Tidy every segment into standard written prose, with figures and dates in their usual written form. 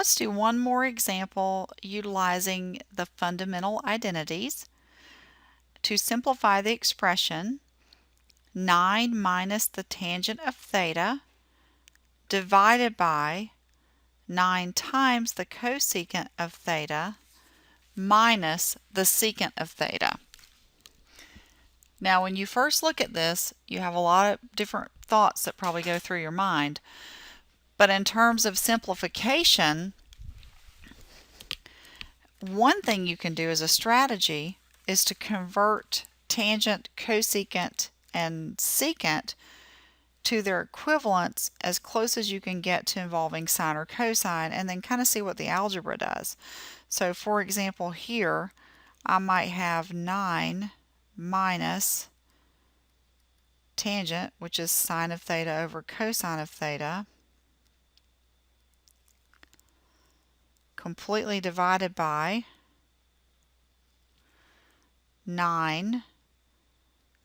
Let's do one more example utilizing the fundamental identities. To simplify the expression, 9 minus the tangent of theta divided by 9 times the cosecant of theta minus the secant of theta. Now when you first look at this, you have a lot of different thoughts that probably go through your mind. But in terms of simplification, one thing you can do as a strategy is to convert tangent, cosecant, and secant to their equivalents as close as you can get to involving sine or cosine, and then kind of see what the algebra does. So for example here, I might have 9 minus tangent, which is sine of theta over cosine of theta, completely divided by 9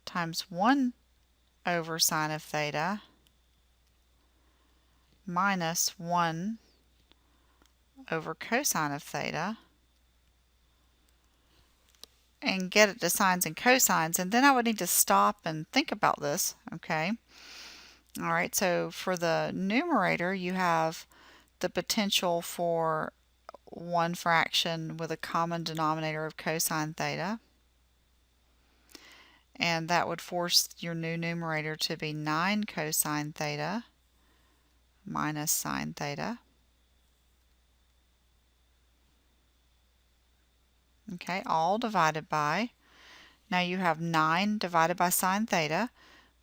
times 1 over sine of theta minus 1 over cosine of theta, and get it to sines and cosines, and then I would need to stop and think about this, okay? Alright, so for the numerator you have the potential for one fraction with a common denominator of cosine theta, and that would force your new numerator to be 9 cosine theta minus sine theta. Okay, all divided by, now you have 9 divided by sine theta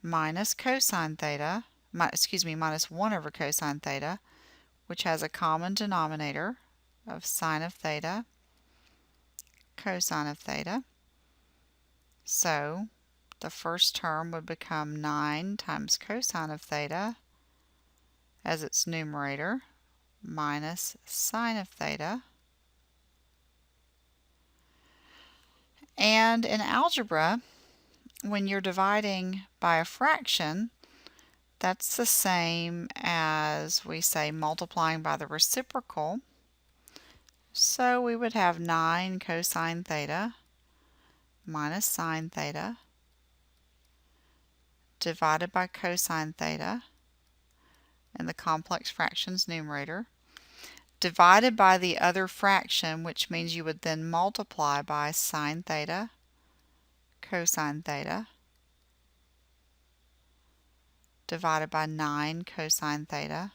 minus cosine theta, minus 1 over cosine theta, which has a common denominator of sine of theta, cosine of theta. So the first term would become 9 times cosine of theta as its numerator minus sine of theta. And in algebra, when you're dividing by a fraction, that's the same as, we say, multiplying by the reciprocal. So we would have 9 cosine theta minus sine theta divided by cosine theta in the complex fractions numerator, divided by the other fraction, which means you would then multiply by sine theta, cosine theta, divided by 9 cosine theta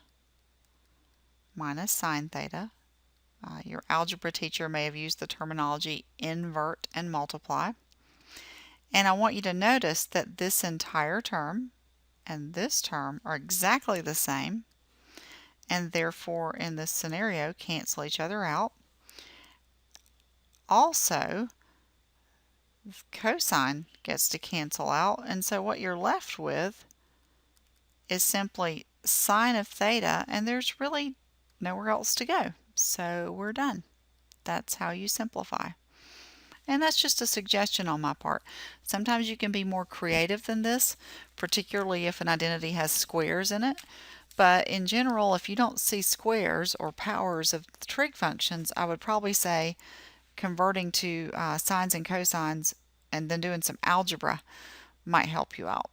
minus sine theta. Your algebra teacher may have used the terminology invert and multiply. And I want you to notice that this entire term and this term are exactly the same, and therefore in this scenario cancel each other out. Also, cosine gets to cancel out, and so what you're left with is simply sine of theta, and there's really nowhere else to go. So we're done. That's how you simplify. And that's just a suggestion on my part. Sometimes you can be more creative than this, particularly if an identity has squares in it. But in general, if you don't see squares or powers of trig functions, I would probably say converting to sines and cosines and then doing some algebra might help you out.